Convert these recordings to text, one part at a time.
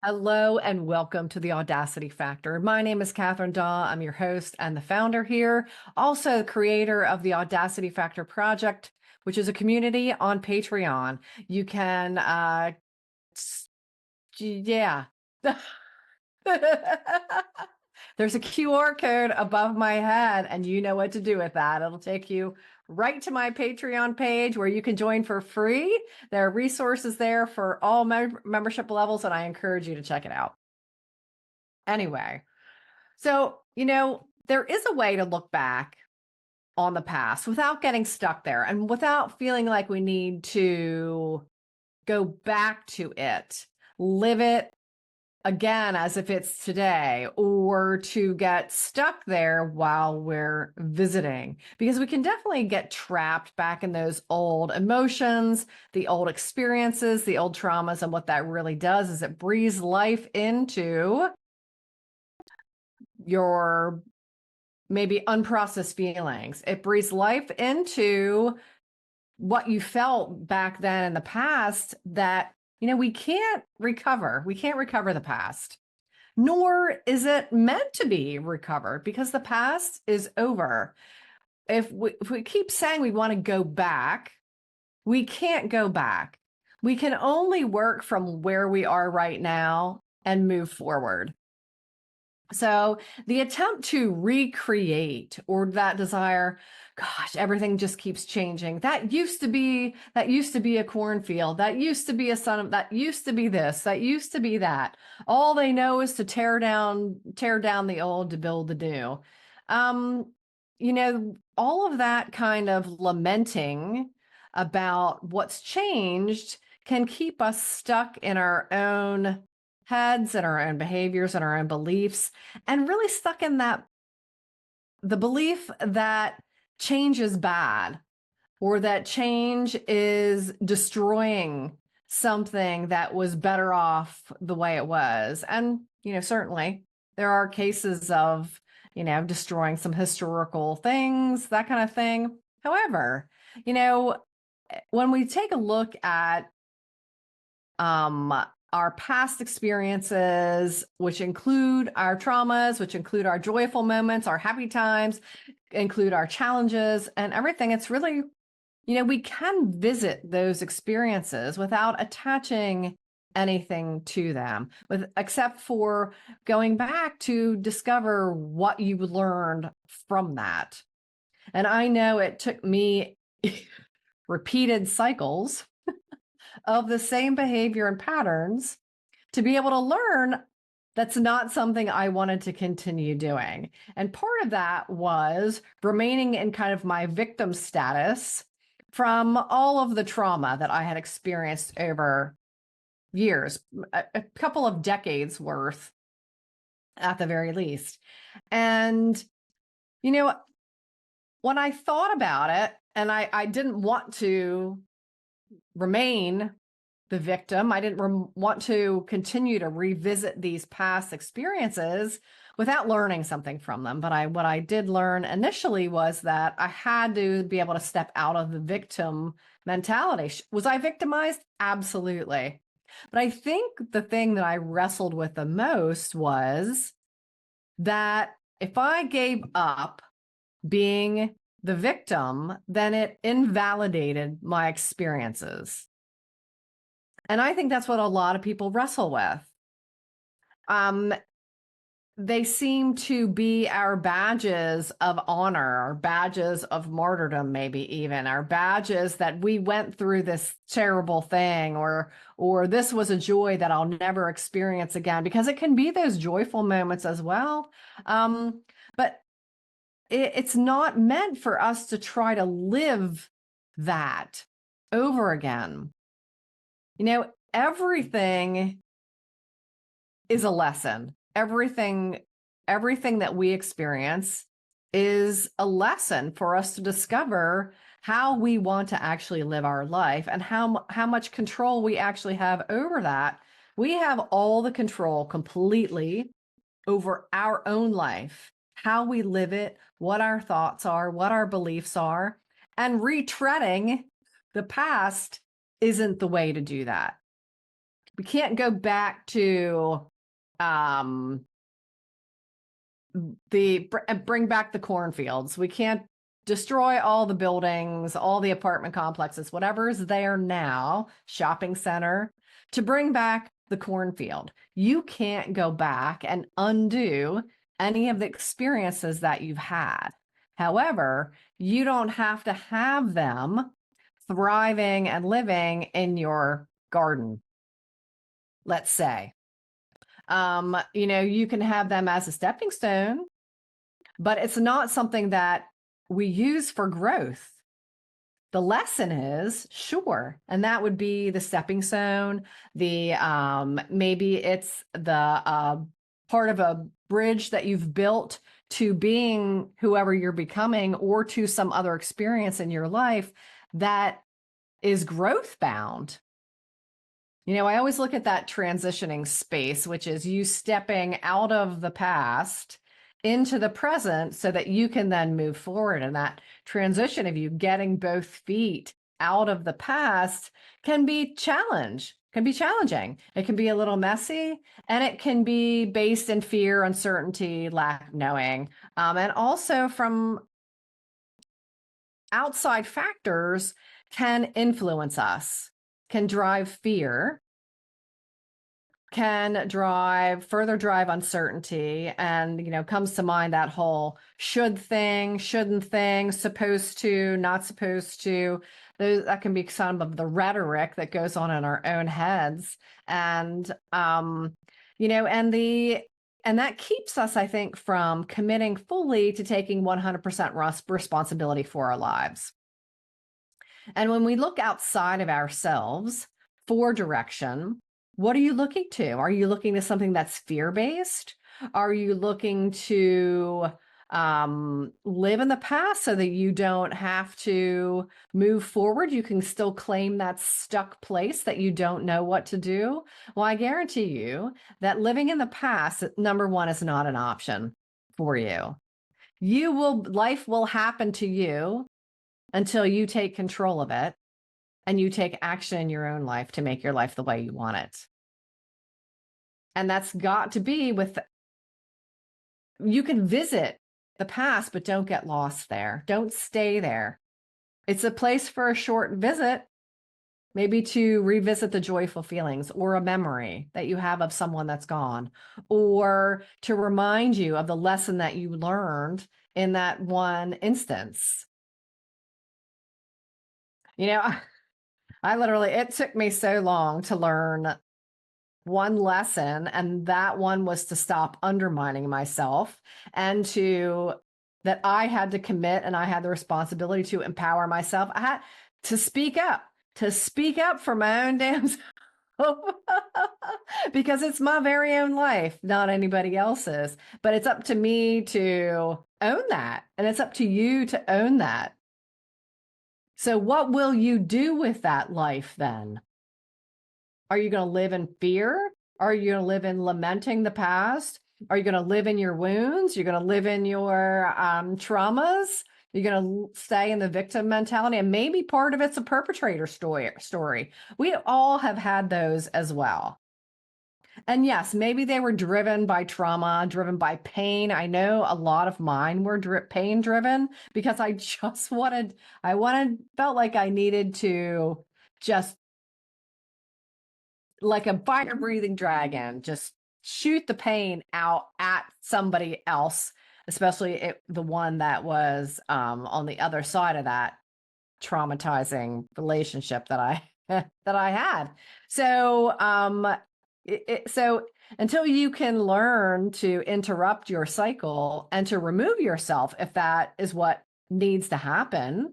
Hello and welcome to the Audacity Factor. My name is Catherine Daw. I'm your host and the founder here, also the creator of the Audacity Factor Project, which is a community on Patreon. You can, yeah. There's a QR code above my head, and you know what to do with that. It'll take you right to my Patreon page where you can join for free. There are resources there for all membership levels, and I encourage you to check it out. Anyway, so, there is a way to look back on the past without getting stuck there and without feeling like we need to go back to it, live it again as if it's today, or to get stuck there while we're visiting, because we can definitely get trapped back in those old emotions, the old experiences, the old traumas. And what that really does is it breathes life into your maybe unprocessed feelings. It breathes life into what you felt back then in the past that, we can't recover. We can't recover the past, nor is it meant to be recovered because the past is over. If we keep saying we want to go back, we can't go back. We can only work from where we are right now and move forward. So the attempt to recreate, or that desire, gosh, everything just keeps changing. That used to be a cornfield. That used to be a sun. That used to be this. That used to be that. All they know is to tear down the old to build the new. All of that kind of lamenting about what's changed can keep us stuck in our own heads and our own behaviors and our own beliefs, and really stuck in the belief that change is bad, or that change is destroying something that was better off the way it was. And, certainly there are cases of, destroying some historical things, that kind of thing. However, when we take a look at our past experiences, which include our traumas, which include our joyful moments, our happy times, include our challenges and everything, it's really, we can visit those experiences without attaching anything to them, except for going back to discover what you learned from that. And I know it took me repeated cycles of the same behavior and patterns to be able to learn that's not something I wanted to continue doing. And part of that was remaining in kind of my victim status from all of the trauma that I had experienced over years, a couple of decades worth at the very least. And, when I thought about it, and I didn't want to remain the victim. I didn't want to continue to revisit these past experiences without learning something from them. But what I did learn initially was that I had to be able to step out of the victim mentality. Was I victimized? Absolutely. But I think the thing that I wrestled with the most was that if I gave up being the victim, then it invalidated my experiences. And I think that's what a lot of people wrestle with. They seem to be our badges of honor, our badges of martyrdom, maybe even our badges that we went through this terrible thing, or this was a joy that I'll never experience again, because it can be those joyful moments as well. But it's not meant for us to try to live that over again. Everything is a lesson. Everything that we experience is a lesson for us to discover how we want to actually live our life, and how much control we actually have over that. We have all the control completely over our own life, how we live it, what our thoughts are, what our beliefs are, and retreading the past isn't the way to do that. we can't go back to bring back the cornfields. We can't destroy all the buildings, all the apartment complexes, whatever is there now, shopping center, to bring back the cornfield. You can't go back and undo any of the experiences that you've had. However, you don't have to have them thriving and living in your garden, let's say. You can have them as a stepping stone, but it's not something that we use for growth. The lesson is, sure, and that would be the stepping stone. The maybe it's the part of a bridge that you've built to being whoever you're becoming, or to some other experience in your life that is growth bound. I always look at that transitioning space, which is you stepping out of the past into the present so that you can then move forward. And that transition of you getting both feet out of the past can be challenging. It can be a little messy, and it can be based in fear, uncertainty, lack of knowing, and also from outside factors can influence us, can drive fear, can further drive uncertainty. And, comes to mind that whole should thing, shouldn't thing, supposed to, not supposed to. That can be some of the rhetoric that goes on in our own heads. And, and that keeps us, I think, from committing fully to taking 100% responsibility for our lives. And when we look outside of ourselves for direction, what are you looking to? Are you looking to something that's fear-based? Are you looking to live in the past so that you don't have to move forward? You can still claim that stuck place that you don't know what to do. Well, I guarantee you that living in the past, number one, is not an option for you. Life will happen to you until you take control of it and you take action in your own life to make your life the way you want it. And that's got to be you can visit the past, but don't get lost there. Don't stay there. It's a place for a short visit, maybe to revisit the joyful feelings or a memory that you have of someone that's gone, or to remind you of the lesson that you learned in that one instance. It took me so long to learn one lesson, and that one was to stop undermining myself, and that I had to commit, and I had the responsibility to empower myself. I had to speak up for my own damn self because it's my very own life, not anybody else's. But it's up to me to own that, and it's up to you to own that. So what will you do with that life then? Are you going to live in fear? Are you going to live in lamenting the past? Are you going to live in your wounds? You're going to live in your traumas? You're going to stay in the victim mentality? And maybe part of it's a perpetrator story. We all have had those as well. And yes, maybe they were driven by trauma, driven by pain. I know a lot of mine were pain driven because I just felt like I needed to just, like a fire breathing dragon, just shoot the pain out at somebody else, especially the one that was on the other side of that traumatizing relationship that I that I had. So so until you can learn to interrupt your cycle and to remove yourself, if that is what needs to happen,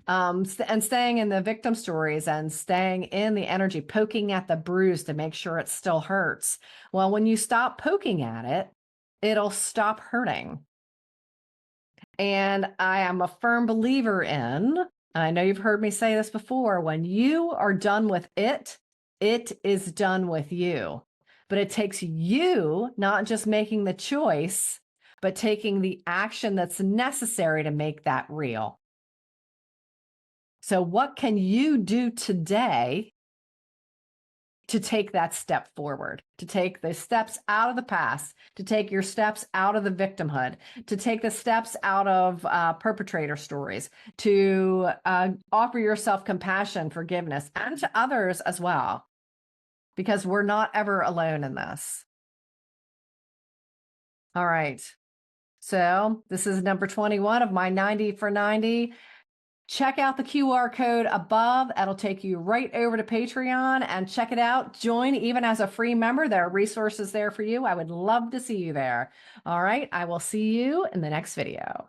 and staying in the victim stories and staying in the energy, poking at the bruise to make sure it still hurts. Well, when you stop poking at it, it'll stop hurting. And I am a firm believer in, and I know you've heard me say this before, when you are done with it, it is done with you. But it takes you not just making the choice, but taking the action that's necessary to make that real. So what can you do today to take that step forward, to take the steps out of the past, to take your steps out of the victimhood, to take the steps out of perpetrator stories, to offer yourself compassion, forgiveness, and to others as well, because we're not ever alone in this. All right. So this is number 21 of my 90 for 90. Check out the QR code above. That'll take you right over to Patreon and check it out. Join even as a free member. There are resources there for you. I would love to see you there. All right. I will see you in the next video.